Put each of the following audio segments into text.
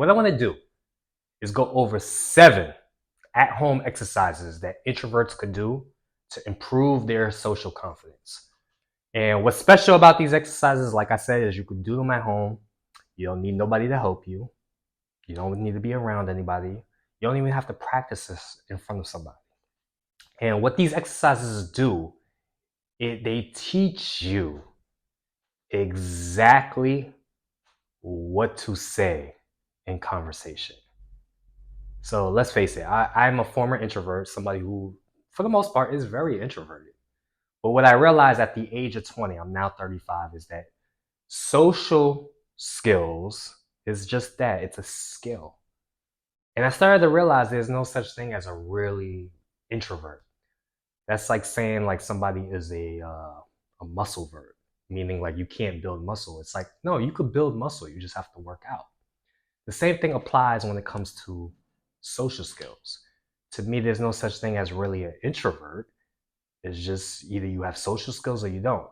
What I want to do is go over 7 at-home exercises that introverts could do to improve their social confidence. And what's special about these exercises, like I said, is you can do them at home. You don't need nobody to help you. You don't need to be around anybody. You don't even have to practice this in front of somebody. And what these exercises do, they teach you exactly what to say in conversation. So let's face it, I'm a former introvert, somebody who, for the most part, is very introverted. But what I realized at the age of 20, I'm now 35, is that social skills is just that. It's a skill. And I started to realize there's no such thing as a really introvert. That's like saying like somebody is a muscle vert, meaning like you can't build muscle. It's like, no, you could build muscle. You just have to work out. The same thing applies when it comes to social skills. To me, there's no such thing as really an introvert. It's just either you have social skills or you don't.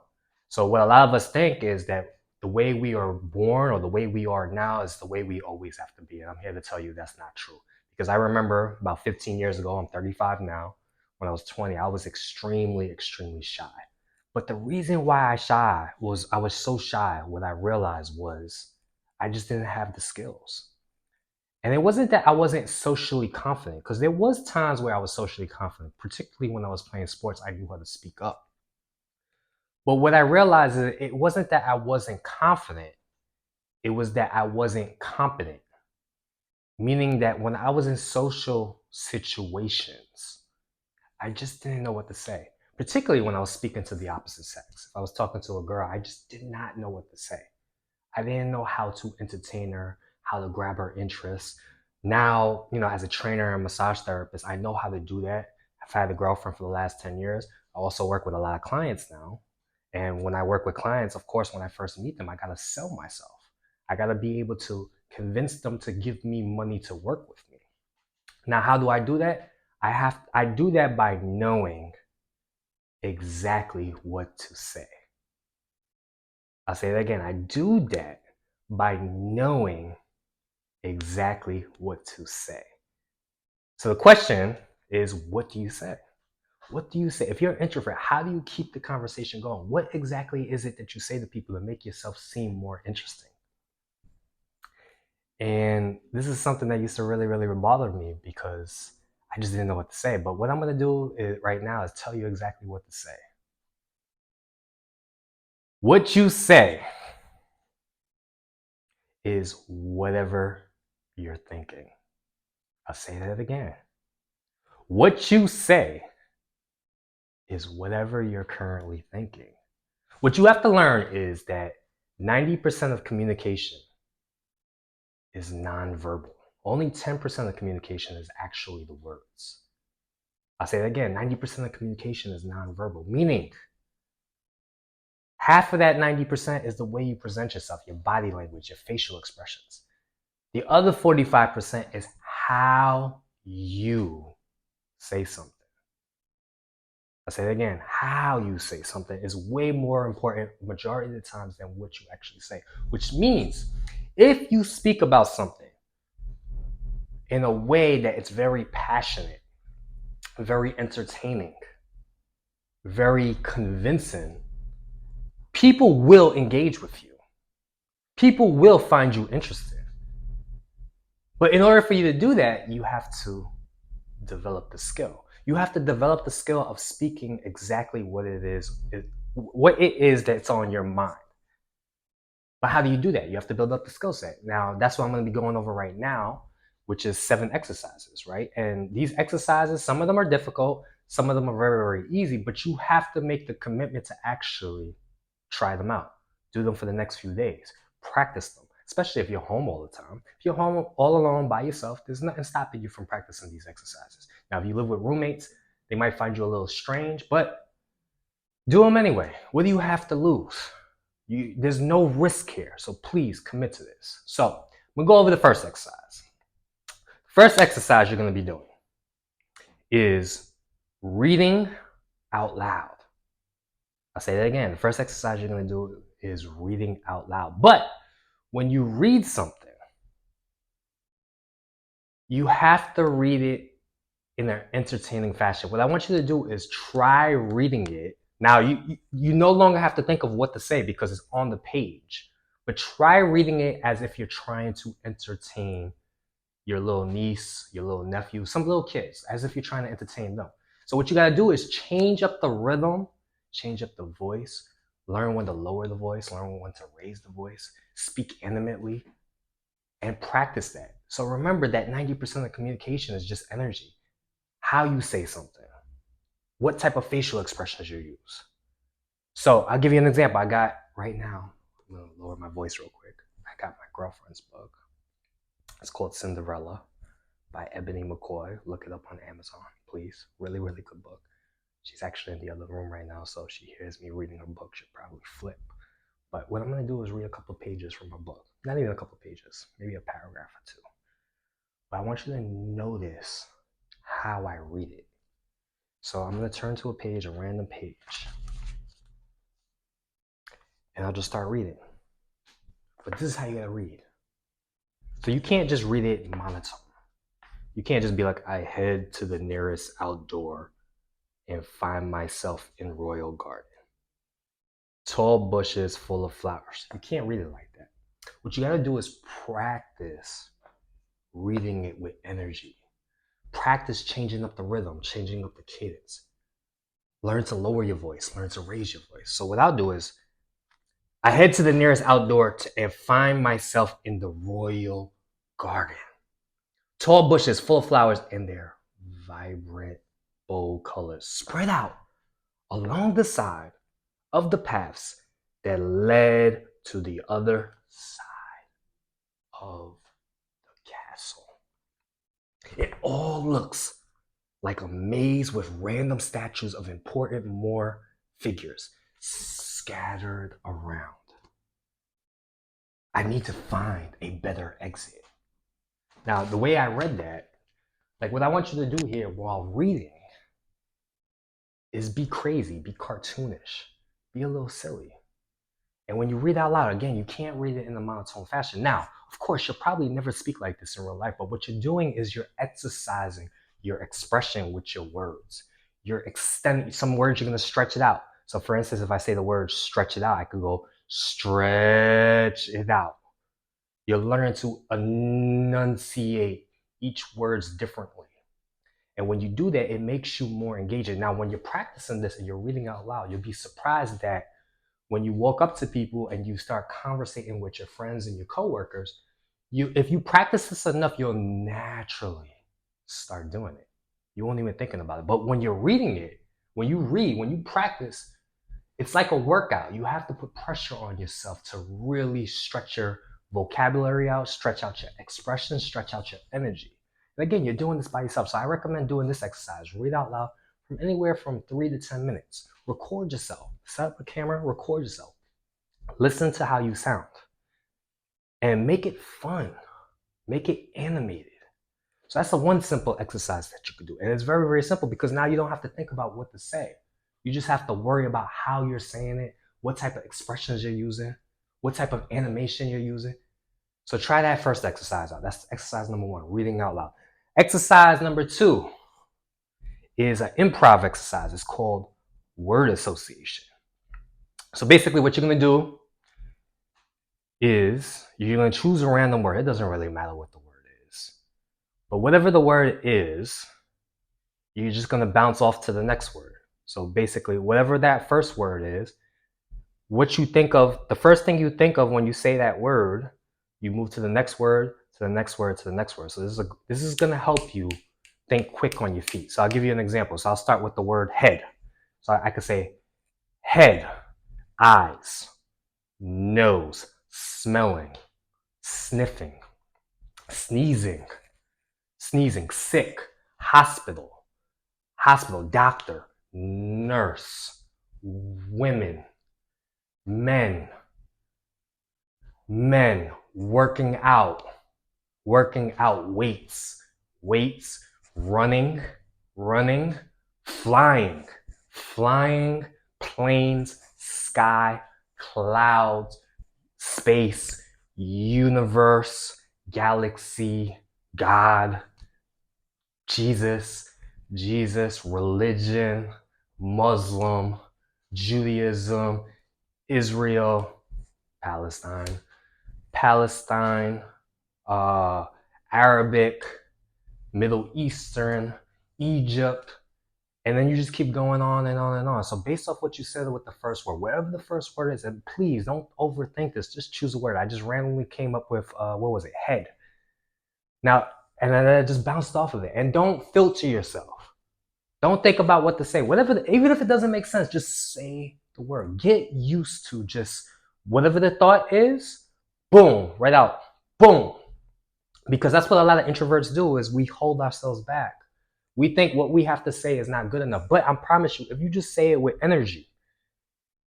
So what a lot of us think is that the way we are born or the way we are now is the way we always have to be. And I'm here to tell you that's not true. Because I remember about 15 years ago, I'm 35 now, when I was 20, I was extremely, extremely shy. But the reason why I was so shy, what I realized was I just didn't have the skills. And it wasn't that I wasn't socially confident, because there was times where I was socially confident, particularly when I was playing sports, I knew how to speak up. But what I realized is it wasn't that I wasn't confident, it was that I wasn't competent. Meaning that when I was in social situations, I just didn't know what to say, particularly when I was speaking to the opposite sex. If I was talking to a girl, I just did not know what to say. I didn't know how to entertain her, how to grab her interest. Now, as a trainer and massage therapist, I know how to do that. I've had a girlfriend for the last 10 years. I also work with a lot of clients now. And when I work with clients, of course, when I first meet them, I got to sell myself. I got to be able to convince them to give me money to work with me. Now, how do I do that? I do that by knowing exactly what to say. I'll say that again. I do that by knowing exactly what to say. So the question is, what do you say? What do you say? If you're an introvert, how do you keep the conversation going? What exactly is it that you say to people to make yourself seem more interesting? And this is something that used to really, really bother me because I just didn't know what to say. But what I'm going to do right now is tell you exactly what to say. What you say is whatever you're thinking. I'll say that again. What you say is whatever you're currently thinking. What you have to learn is that 90% of communication is nonverbal. Only 10% of communication is actually the words. I'll say that again, 90% of communication is nonverbal, meaning half of that 90% is the way you present yourself, your body language, your facial expressions. The other 45% is how you say something. I'll say it again, how you say something is way more important majority of the times than what you actually say, which means if you speak about something in a way that it's very passionate, very entertaining, very convincing, people will engage with you. People will find you interesting. But in order for you to do that, you have to develop the skill. You have to develop the skill of speaking exactly what it is that's on your mind. But how do you do that? You have to build up the skill set. Now, that's what I'm going to be going over right now, which is 7 exercises, right? And these exercises, some of them are difficult, some of them are very, very easy, but you have to make the commitment to actually try them out. Do them for the next few days. Practice them, especially if you're home all the time. If you're home all alone by yourself, there's nothing stopping you from practicing these exercises. Now, if you live with roommates, they might find you a little strange, but do them anyway. What do you have to lose? There's no risk here, so please commit to this. So we'll go over the first exercise. First exercise you're going to be doing is reading out loud. I'll say that again. The first exercise you're going to do is reading out loud. But when you read something, You have to read it in an entertaining fashion. What I want you to do is try reading it. Now, you no longer have to think of what to say because it's on the page, but try reading it as if you're trying to entertain your little niece, your little nephew, some little kids, as if you're trying to entertain them. So what you got to do is change up the rhythm, change up the voice, learn when to lower the voice, learn when to raise the voice, speak intimately, and practice that. So remember that 90% of communication is just energy. How you say something, what type of facial expressions you use. So I'll give you an example. I got right now, I'm gonna lower my voice real quick. I got my girlfriend's book. It's called Cinderella by Ebony McCoy. Look it up on Amazon, please. Really, really good book. She's actually in the other room right now, so if she hears me reading her book, she'll probably flip. But what I'm gonna do is read a couple pages from her book. Not even a couple pages, maybe a paragraph or two. But I want you to notice how I read it. So I'm gonna turn to a page, a random page, and I'll just start reading. But this is how you gotta read. So you can't just read it monotone. You can't just be like, I head to the nearest outdoor and find myself in Royal Garden. Tall bushes full of flowers. You can't read it like that. What you gotta do is practice reading it with energy. Practice changing up the rhythm, changing up the cadence. Learn to lower your voice, learn to raise your voice. So what I'll do is, I head to the nearest outdoor and find myself in the Royal Garden. Tall bushes full of flowers and their vibrant, bold colors spread out along the side of the paths that led to the other side of the castle. It all looks like a maze with random statues of important Moor figures scattered around. I need to find a better exit. Now, the way I read that, like what I want you to do here while reading is be crazy, be cartoonish, be a little silly. And when you read out loud, again, you can't read it in a monotone fashion. Now, of course, you'll probably never speak like this in real life, but what you're doing is you're exercising your expression with your words. You're extending some words, you're going to stretch it out. So, for instance, if I say the word stretch it out, I could go stretch it out. You're learning to enunciate each words differently. And when you do that, it makes you more engaging. Now, when you're practicing this and you're reading out loud, you'll be surprised that when you walk up to people and you start conversating with your friends and your coworkers, if you practice this enough, you'll naturally start doing it. You won't even thinking about it. But when you're reading it, when you practice, it's like a workout. You have to put pressure on yourself to really stretch your vocabulary out, stretch out your expression, stretch out your energy. And again, you're doing this by yourself. So I recommend doing this exercise. Read out loud from anywhere from 3 to 10 minutes. Record yourself. Set up a camera, record yourself. Listen to how you sound. And make it fun. Make it animated. So that's the one simple exercise that you could do. And it's very, very simple because now you don't have to think about what to say. You just have to worry about how you're saying it, what type of expressions you're using, what type of animation you're using. So try that first exercise out. That's exercise number 1, reading out loud. Exercise number 2 is an improv exercise. It's called word association. So basically what you're going to do is you're going to choose a random word. It doesn't really matter what the word is. But whatever the word is, you're just going to bounce off to the next word. So basically, whatever that first word is, what you think of, the first thing you think of when you say that word, you move to the next word, to the next word, to the next word. So this is going to help you think quick on your feet. So I'll give you an example. So I'll start with the word head. So I could say head, eyes, nose, smelling, sniffing, sneezing, sick, hospital, doctor, nurse, women, men, working out, weights, running, flying, planes, sky, clouds, space, universe, galaxy, God, Jesus, Jesus, religion, Muslim, Judaism, Israel, Palestine, Palestine, uh, Arabic, Middle Eastern, Egypt, and then you just keep going on and on and on. So based off what you said with the first word, whatever the first word is, and please don't overthink this. Just choose a word. I just randomly came up with what was it? Head. Now, and then I just bounced off of it. And don't filter yourself. Don't think about what to say. Whatever, even if it doesn't make sense, just say the word. Get used to just whatever the thought is. Boom, right out. Boom. Because that's what a lot of introverts do is we hold ourselves back. We think what we have to say is not good enough. But I promise you, if you just say it with energy,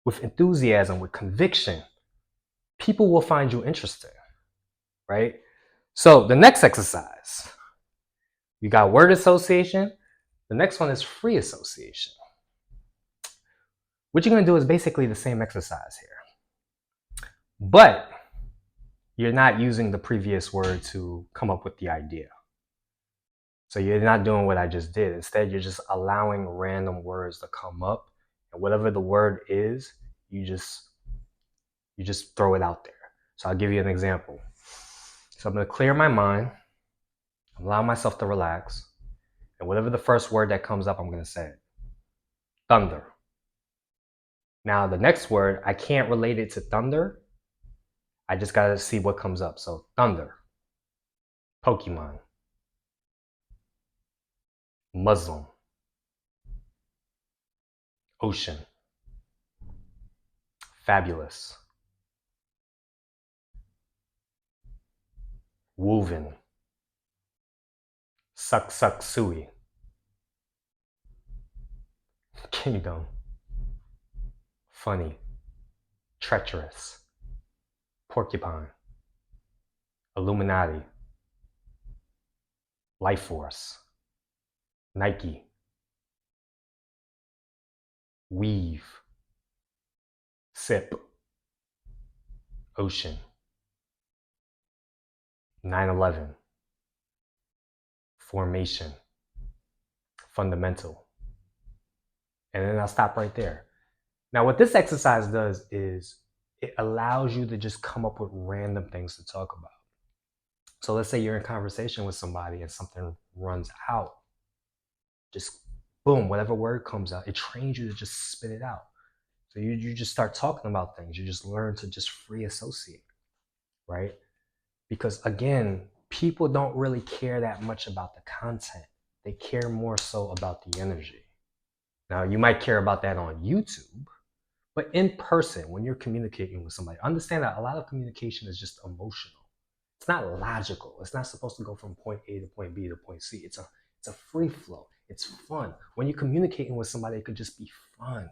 with enthusiasm, with conviction, people will find you interesting, right? So the next exercise, you got word association. The next one is free association. What you're going to do is basically the same exercise here. But you're not using the previous word to come up with the idea. So you're not doing what I just did. Instead, you're just allowing random words to come up, and whatever the word is, you just throw it out there. So I'll give you an example. So I'm going to clear my mind, allow myself to relax, and whatever the first word that comes up, I'm going to say it. Thunder. Now the next word, I can't relate it to thunder. I just got to see what comes up. So thunder, Pokemon, Muslim, ocean, fabulous, woven, suck suck sui, kingdom, funny, treacherous, porcupine, Illuminati, life force, Nike, weave, sip, ocean, 9/11, formation, fundamental. And then I'll stop right there. Now, what this exercise does is it allows you to just come up with random things to talk about. So let's say you're in conversation with somebody and something runs out. Just boom, whatever word comes out, it trains you to just spit it out. So you just start talking about things. You just learn to just free associate, right? Because again, people don't really care that much about the content. They care more so about the energy. Now, you might care about that on YouTube, but in person, when you're communicating with somebody, understand that a lot of communication is just emotional. It's not logical. It's not supposed to go from point A to point B to point C. It's a free flow. It's fun. When you're communicating with somebody, it could just be fun.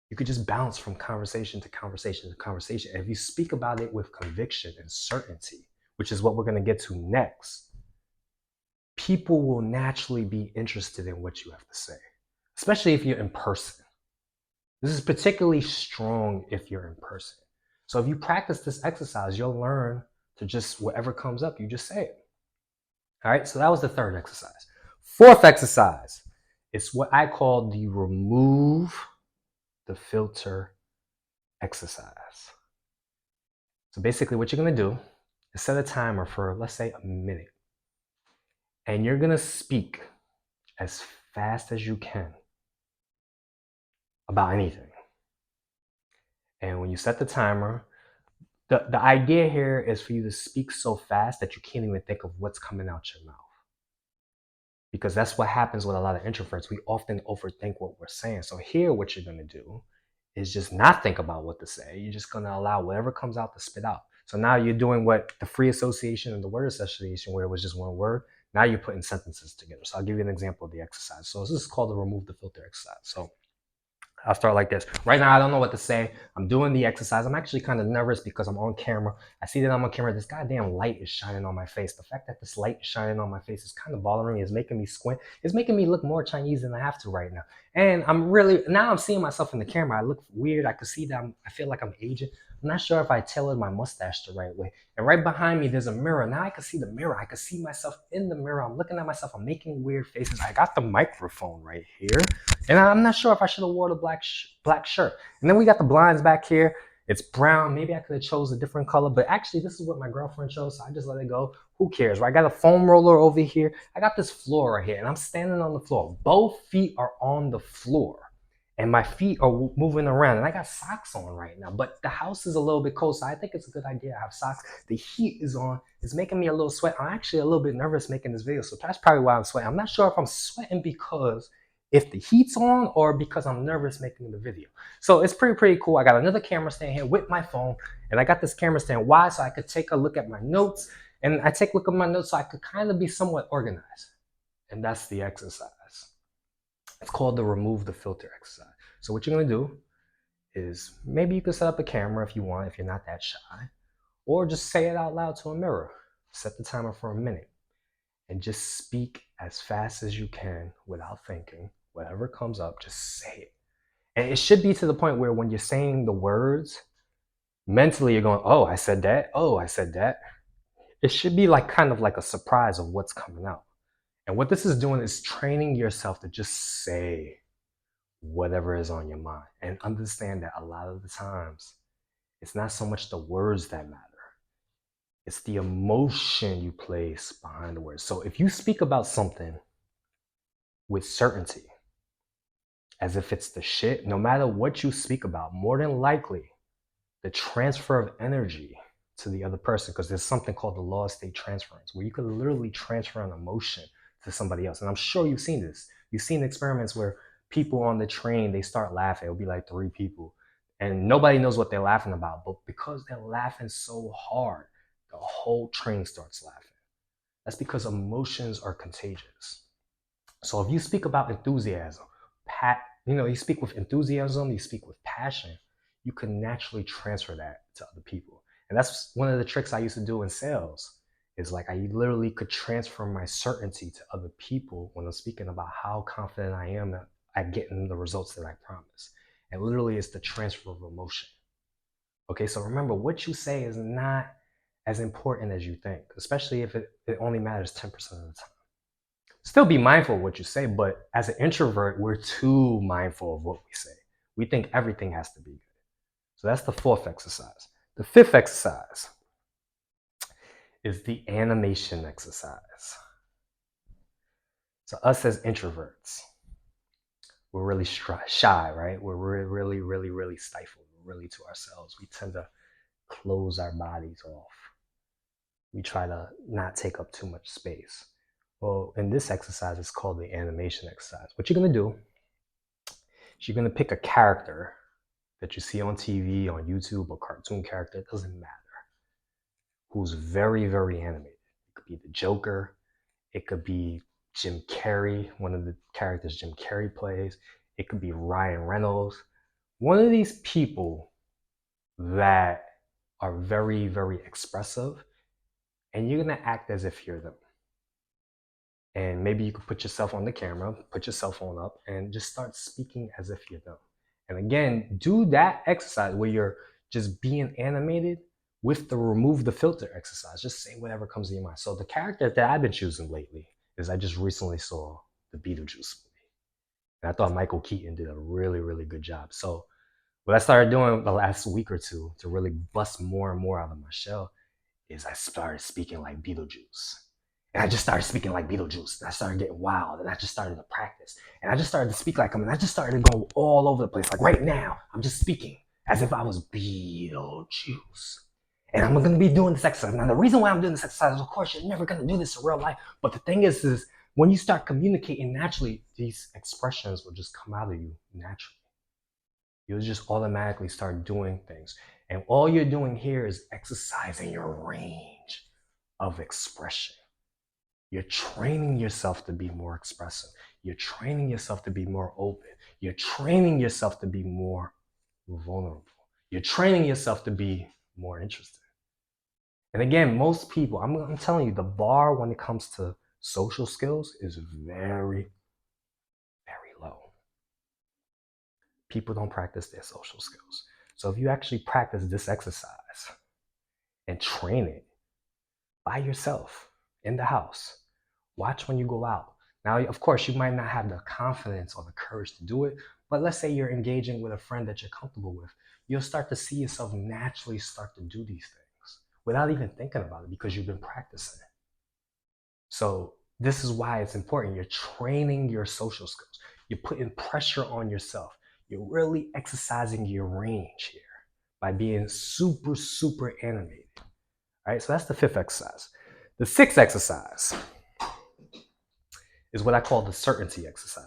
You could just bounce from conversation to conversation to conversation. And if you speak about it with conviction and certainty, which is what we're going to get to next, people will naturally be interested in what you have to say, especially if you're in person. This is particularly strong if you're in person. So if you practice this exercise, you'll learn to just, whatever comes up, you just say it. All right, so that was the third exercise. Fourth exercise is what I call the remove the filter exercise. So basically what you're gonna do is set a timer for, let's say, a minute. And you're gonna speak as fast as you can about anything. And when you set the timer, the idea here is for you to speak so fast that you can't even think of what's coming out your mouth. Because that's what happens with a lot of introverts. We often overthink what we're saying. So here, what you're gonna do is just not think about what to say. You're just gonna allow whatever comes out to spit out. So now you're doing what the free association and the word association, where it was just one word. Now you're putting sentences together. So I'll give you an example of the exercise. So this is called the remove the filter exercise. So I'll start like this. Right now, I don't know what to say. I'm doing the exercise. I'm actually kind of nervous because I'm on camera. I see that I'm on camera. This goddamn light is shining on my face. The fact that this light is shining on my face is kind of bothering me. It's making me squint. It's making me look more Chinese than I have to right now. And I'm seeing myself in the camera. I look weird. I can see that I feel like I'm aging. I'm not sure if I tailored my mustache the right way. And right behind me, there's a mirror. Now I can see the mirror. I can see myself in the mirror. I'm looking at myself. I'm making weird faces. I got the microphone right here. And I'm not sure if I should have wore the black shirt. And then we got the blinds back here. It's brown. Maybe I could have chose a different color, but actually this is what my girlfriend chose, so I just let it go. Who cares, right? I got a foam roller over here. I got this floor right here, and I'm standing on the floor. Both feet are on the floor, and my feet are moving around, and I got socks on right now, but the house is a little bit cold, so I think it's a good idea to have socks. The heat is on. It's making me a little sweat. I'm actually a little bit nervous making this video, so that's probably why I'm sweating. I'm not sure if I'm sweating because if the heat's on or because I'm nervous making the video. So it's pretty cool. I got another camera stand here with my phone, and I got this camera stand. Why? So I could take a look at my notes, and I take a look at my notes so I could kind of be somewhat organized. And that's the exercise. It's called the remove the filter exercise. So what you're gonna do is maybe you can set up a camera if you want, if you're not that shy, or just say it out loud to a mirror. Set the timer for a minute and just speak as fast as you can without thinking. Whatever comes up, just say it. And it should be to the point where when you're saying the words, mentally you're going, oh, I said that. Oh, I said that. It should be like kind of like a surprise of what's coming out. And what this is doing is training yourself to just say whatever is on your mind, and understand that a lot of the times it's not so much the words that matter. It's the emotion you place behind the words. So if you speak about something with certainty, as if it's the shit, no matter what you speak about, more than likely the transfer of energy to the other person, because there's something called the law of state transference, where you could literally transfer an emotion to somebody else. And I'm sure you've seen this. You've seen experiments where people on the train, they start laughing. It'll be like 3 people and nobody knows what they're laughing about. But because they're laughing so hard, the whole train starts laughing. That's because emotions are contagious. So if you speak about enthusiasm, you speak with enthusiasm, you speak with passion, you can naturally transfer that to other people. And that's one of the tricks I used to do in sales. Is like I literally could transfer my certainty to other people when I'm speaking about how confident I am at getting the results that I promise. And literally it's the transfer of emotion. Okay, so remember, what you say is not as important as you think, especially if it only matters 10% of the time. Still be mindful of what you say, but as an introvert, we're too mindful of what we say. We think everything has to be good. So that's the 4th exercise. The 5th exercise is the animation exercise. So us as introverts, we're really shy, right? We're really stifled. We're really to ourselves. We tend to close our bodies off. We try to not take up too much space. Well, in this exercise, it's called the animation exercise. What you're gonna do is you're gonna pick a character that you see on TV, on YouTube, a cartoon character, it doesn't matter, who's very animated. It could be the Joker, it could be Jim Carrey, one of the characters Jim Carrey plays, it could be Ryan Reynolds. One of these people that are very expressive, and you're gonna act as if you're them. And maybe you could put yourself on the camera, put your cell phone up, and just start speaking as if you're them. And again, do that exercise where you're just being animated with the remove the filter exercise. Just say whatever comes to your mind. So the character that I've been choosing lately is I just recently saw the Beetlejuice movie. And I thought Michael Keaton did a really good job. So what I started doing the last week or two to really bust more and more out of my shell is I started speaking like Beetlejuice. And I just started speaking like Beetlejuice. And I started getting wild. And I just started to practice. And I just started to speak like him. And I just started to go all over the place. Like right now, I'm just speaking as if I was Beetlejuice. And I'm going to be doing this exercise. Now, the reason why I'm doing this exercise is, of course, you're never going to do this in real life. But the thing is when you start communicating naturally, these expressions will just come out of you naturally. You'll just automatically start doing things. And all you're doing here is exercising your range of expression. You're training yourself to be more expressive. You're training yourself to be more open. You're training yourself to be more vulnerable. You're training yourself to be more interested. And again, most people, I'm telling you, the bar when it comes to social skills is very low. People don't practice their social skills. So if you actually practice this exercise and train it by yourself in the house, watch when you go out. Now, of course, you might not have the confidence or the courage to do it, but let's say you're engaging with a friend that you're comfortable with. You'll start to see yourself naturally start to do these things without even thinking about it because you've been practicing. So this is why it's important. You're training your social skills. You're putting pressure on yourself. You're really exercising your range here by being super, super animated. All right, so that's the fifth exercise. The sixth exercise is what I call the certainty exercise.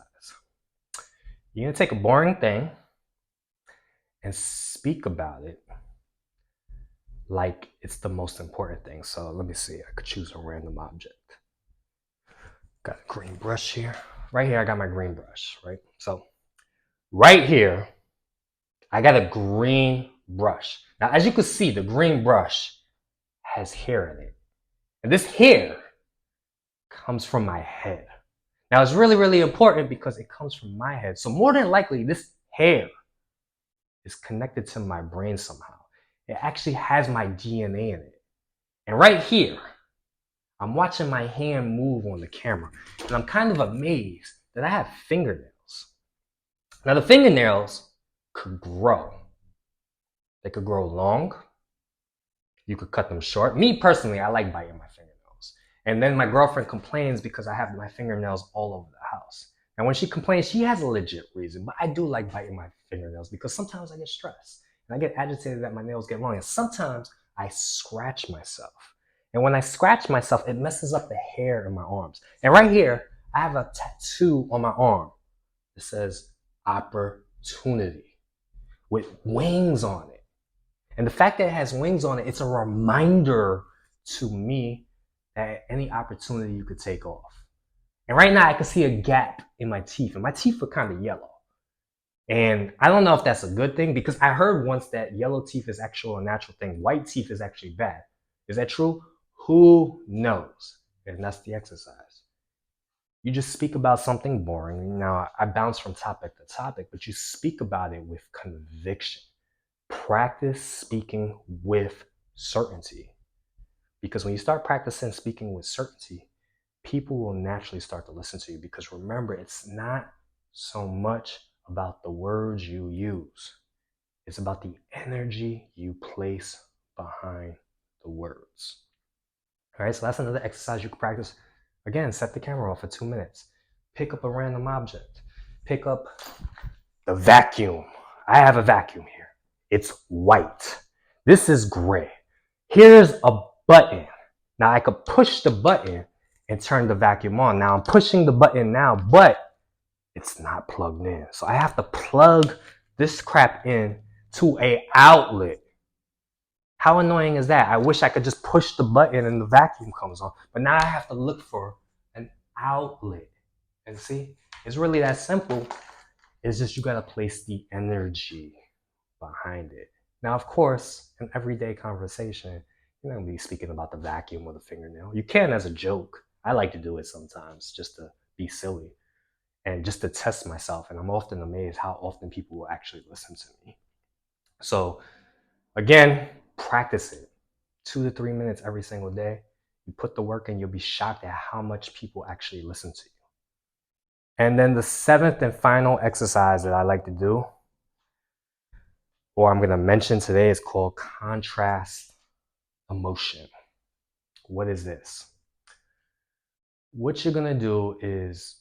You're gonna take a boring thing and speak about it like it's the most important thing. So let me see, I could choose a random object. Got a green brush here. Right here, I got my green brush, right? So right here, I got a green brush. Now, as you can see, the green brush has hair in it. And this hair comes from my head. Now, it's really, really important because it comes from my head. So more than likely, this hair is connected to my brain somehow. It actually has my DNA in it. And right here, I'm watching my hand move on the camera. And I'm kind of amazed that I have fingernails. Now, the fingernails could grow. They could grow long. You could cut them short. Me personally, I like biting my fingernails. And then my girlfriend complains because I have my fingernails all over the house. And when she complains, she has a legit reason. But I do like biting my fingernails because sometimes I get stressed. And I get agitated that my nails get long. And sometimes I scratch myself. And when I scratch myself, it messes up the hair in my arms. And right here, I have a tattoo on my arm. It says opportunity with wings on it. And the fact that it has wings on it, it's a reminder to me that any opportunity you could take off. And right now I can see a gap in my teeth, and my teeth are kind of yellow. And I don't know if that's a good thing because I heard once that yellow teeth is actually a natural thing. White teeth is actually bad. Is that true? Who knows? And that's the exercise. You just speak about something boring. Now, I bounce from topic to topic, but you speak about it with conviction. Practice speaking with certainty. Because when you start practicing speaking with certainty, people will naturally start to listen to you. Because remember, it's not so much about the words you use, it's about the energy you place behind the words. All right, so that's another exercise you can practice. Again, set the camera off for 2 minutes. Pick up a random object. Pick up the vacuum. I have a vacuum here. It's white. This is gray. Here's a button. Now I could push the button and turn the vacuum on. Now I'm pushing the button now, but it's not plugged in. So I have to plug this crap in to an outlet. How annoying is that? I wish I could just push the button and the vacuum comes on, but now I have to look for an outlet. And see, it's really that simple. It's just you gotta place the energy behind it. Now, of course, in everyday conversation, you're not gonna be speaking about the vacuum or the fingernail. You can as a joke. I like to do it sometimes just to be silly and just to test myself. And I'm often amazed how often people will actually listen to me. So again, practice it 2 to 3 minutes every single day. You put the work in, you'll be shocked at how much people actually listen to you. And then the seventh and final exercise that I like to do, or I'm going to mention today, is called contrast emotion. What is this? What you're going to do is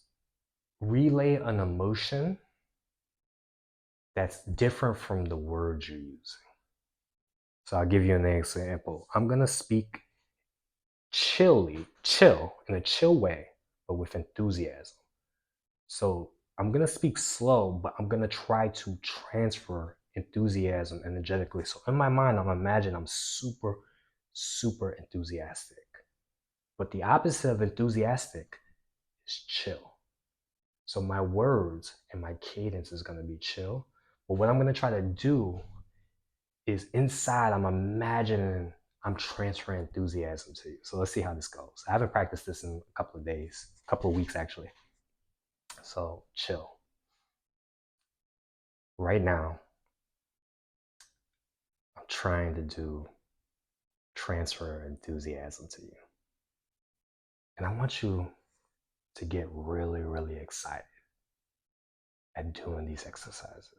relay an emotion that's different from the words you're using. So I'll give you an example. I'm going to speak chill in a chill way, but with enthusiasm. So I'm going to speak slow, but I'm going to try to transfer enthusiasm energetically. So in my mind, I'm imagining I'm super, super enthusiastic. But the opposite of enthusiastic is chill. So my words and my cadence is going to be chill. But what I'm going to try to do is inside, I'm imagining I'm transferring enthusiasm to you. So let's see how this goes. I haven't practiced this in a couple of days, a couple of weeks actually. So chill. Right now, trying to do transfer enthusiasm to you. And I want you to get really, really excited at doing these exercises.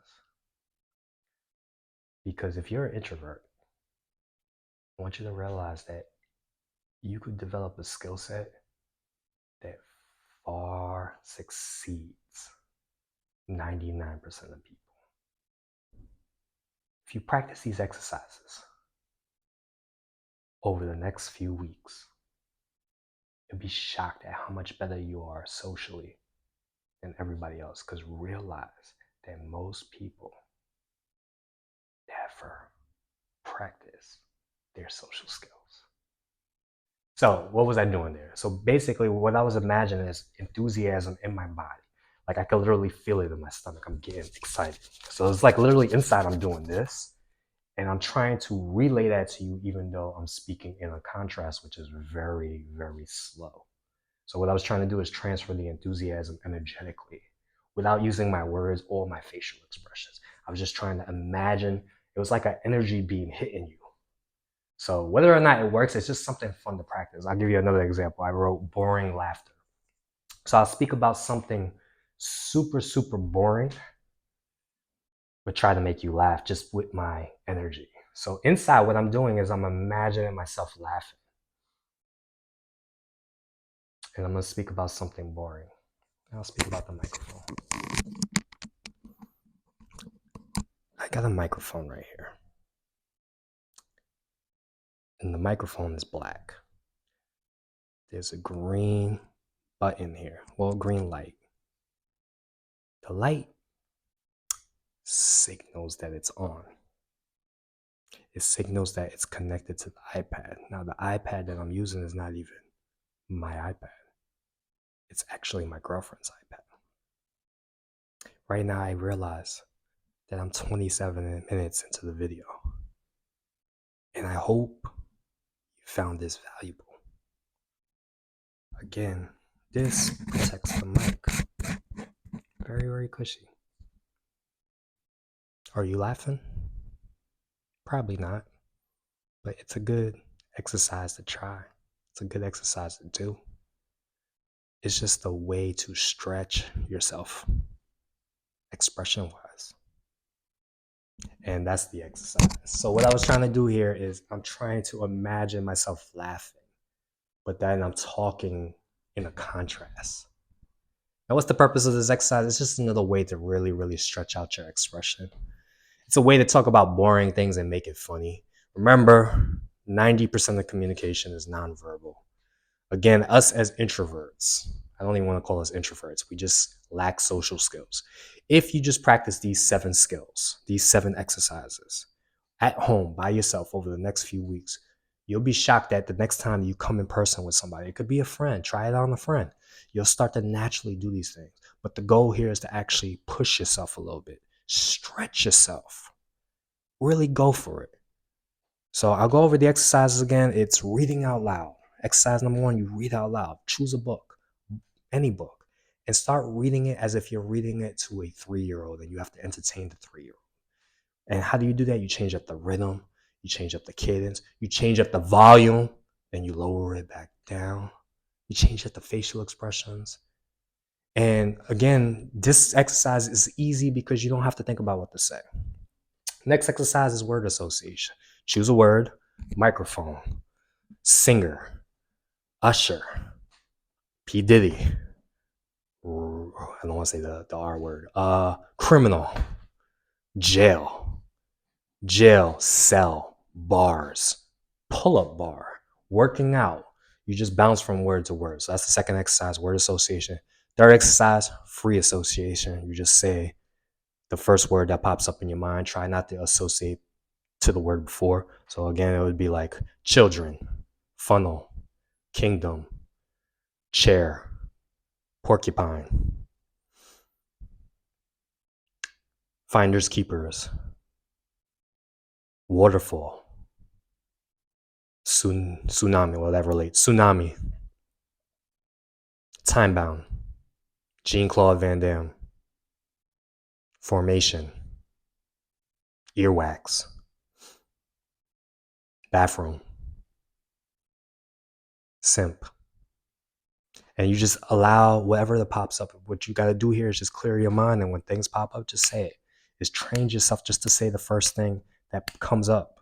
Because if you're an introvert, I want you to realize that you could develop a skill set that far succeeds 99% of people. If you practice these exercises over the next few weeks, you'll be shocked at how much better you are socially than everybody else. Because realize that most people never practice their social skills. So what was I doing there? So basically what I was imagining is enthusiasm in my body. Like I could literally feel it in my stomach. I'm getting excited. So it's like literally inside I'm doing this. And I'm trying to relay that to you even though I'm speaking in a contrast, which is very, very slow. So what I was trying to do is transfer the enthusiasm energetically without using my words or my facial expressions. I was just trying to imagine it was like an energy beam hitting you. So whether or not it works, it's just something fun to practice. I'll give you another example. I wrote boring laughter. So I'll speak about something super, super boring, but try to make you laugh just with my energy. So inside what I'm doing is I'm imagining myself laughing. And I'm going to speak about something boring. I'll speak about the microphone. I got a microphone right here. And the microphone is black. There's a green button here. Well, green light. The light signals that it's on. It signals that it's connected to the iPad. Now, the iPad that I'm using is not even my iPad. It's actually my girlfriend's iPad. Right now, I realize that I'm 27 minutes into the video. And I hope you found this valuable. Again, this protects the mic. Very, very cushy. Are you laughing? Probably not. But it's a good exercise to try. It's a good exercise to do. It's just a way to stretch yourself expression-wise. And that's the exercise. So what I was trying to do here is I'm trying to imagine myself laughing, but then I'm talking in a contrast. Now, what's the purpose of this exercise? It's just another way to really, really stretch out your expression. It's a way to talk about boring things and make it funny. Remember, 90% of communication is nonverbal. Again, us as introverts, I don't even want to call us introverts. We just lack social skills. If you just practice these 7 skills, these 7 exercises at home by yourself over the next few weeks, you'll be shocked that the next time you come in person with somebody, it could be a friend, try it on a friend. You'll start to naturally do these things. But the goal here is to actually push yourself a little bit, stretch yourself, really go for it. So I'll go over the exercises again. It's reading out loud. Exercise number 1, you read out loud. Choose a book, any book, and start reading it as if you're reading it to a 3-year-old and you have to entertain the 3-year-old. And how do you do that? You change up the rhythm, you change up the cadence, you change up the volume, then you lower it back down. You change up the facial expressions. And again, this exercise is easy because you don't have to think about what to say. Next exercise is word association. Choose a word: microphone, singer, usher, P. Diddy. I don't want to say the R word. Criminal, jail, cell, bars, pull-up bar, working out. You just bounce from word to word. So that's the second exercise, word association. Third exercise, free association. You just say the first word that pops up in your mind. Try not to associate to the word before. So again, it would be like children, funnel, kingdom, chair, porcupine, finders keepers, waterfall, tsunami, well that relates, tsunami, time bound, Jean-Claude Van Damme, formation, earwax, bathroom, simp. And you just allow whatever that pops up. What you got to do here is just clear your mind. And when things pop up, just say it. Just train yourself just to say the first thing that comes up.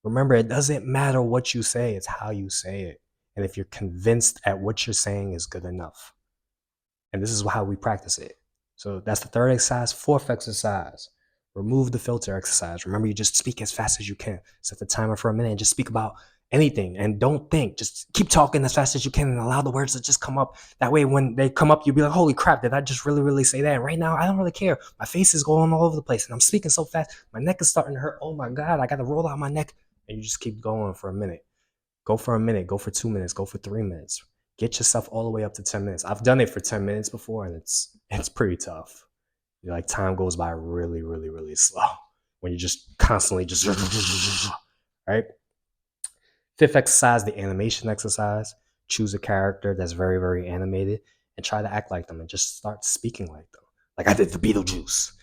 Remember, it doesn't matter what you say, it's how you say it. And if you're convinced at what you're saying is good enough. And this is how we practice it. So that's the third exercise. Fourth exercise, remove the filter exercise. Remember, you just speak as fast as you can. Set the timer for a minute and just speak about anything. And don't think, just keep talking as fast as you can and allow the words to just come up. That way, when they come up, you'll be like, holy crap, did I just really, really say that? And right now, I don't really care. My face is going all over the place and I'm speaking so fast. My neck is starting to hurt. Oh my God, I got to roll out my neck. And you just keep going for a minute. Go for a minute, go for 2 minutes, go for 3 minutes. Get yourself all the way up to 10 minutes. I've done it for 10 minutes before and it's pretty tough. Like time goes by really, really, really slow when you just constantly just, right? Fifth exercise, the animation exercise. Choose a character that's very, very animated and try to act like them and just start speaking like them. Like I did the Beetlejuice.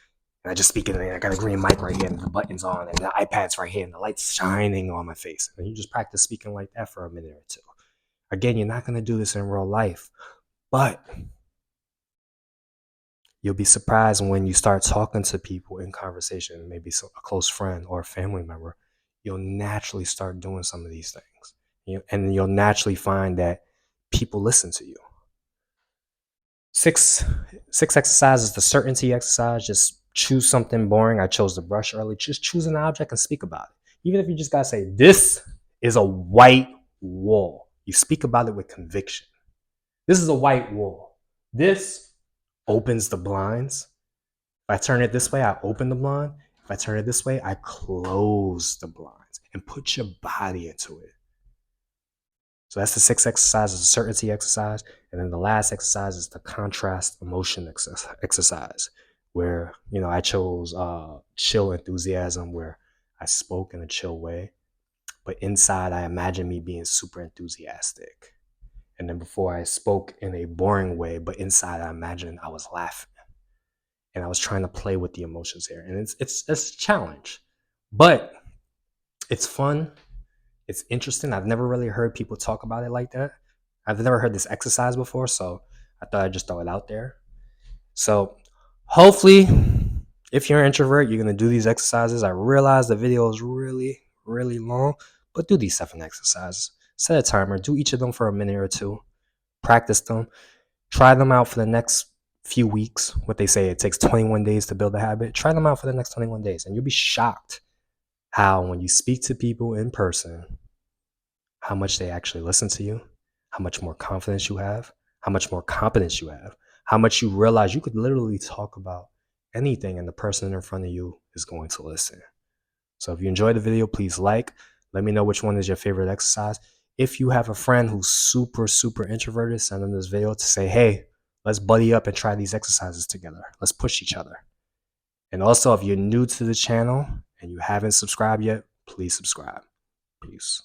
And I just speak it, and I got a green mic right here, and the button's on, and the iPad's right here, and the light's shining on my face. And you just practice speaking like that for a minute or two. Again, you're not going to do this in real life, but you'll be surprised when you start talking to people in conversation, maybe a close friend or a family member, you'll naturally start doing some of these things. And you'll naturally find that people listen to you. Six exercises, the certainty exercise. Just choose something boring. I chose the brush early. Just choose an object and speak about it. Even if you just gotta say, this is a white wall. You speak about it with conviction. This is a white wall. This opens the blinds. If I turn it this way, I open the blind. If I turn it this way, I close the blinds. And put your body into it. So that's the 6 exercises, the certainty exercise. And then the last exercise is the contrast emotion exercise, where, I chose chill enthusiasm, where I spoke in a chill way. But inside, I imagine me being super enthusiastic. And then before, I spoke in a boring way, but inside, I imagined I was laughing. And I was trying to play with the emotions here. And it's a challenge. But it's fun. It's interesting. I've never really heard people talk about it like that. I've never heard this exercise before, so I thought I'd just throw it out there. So hopefully, if you're an introvert, you're going to do these exercises. I realize the video is really, really long, but do these 7 exercises. Set a timer. Do each of them for a minute or two. Practice them. Try them out for the next few weeks. What they say, it takes 21 days to build a habit. Try them out for the next 21 days, and you'll be shocked how when you speak to people in person, how much they actually listen to you, how much more confidence you have, how much more competence you have, how much you realize you could literally talk about anything and the person in front of you is going to listen. So if you enjoyed the video, please let me know which one is your favorite exercise. If you have a friend who's super, super introverted, send them this video to say, hey, let's buddy up and try these exercises together. Let's push each other. And also, if you're new to the channel and you haven't subscribed yet, please subscribe. Peace.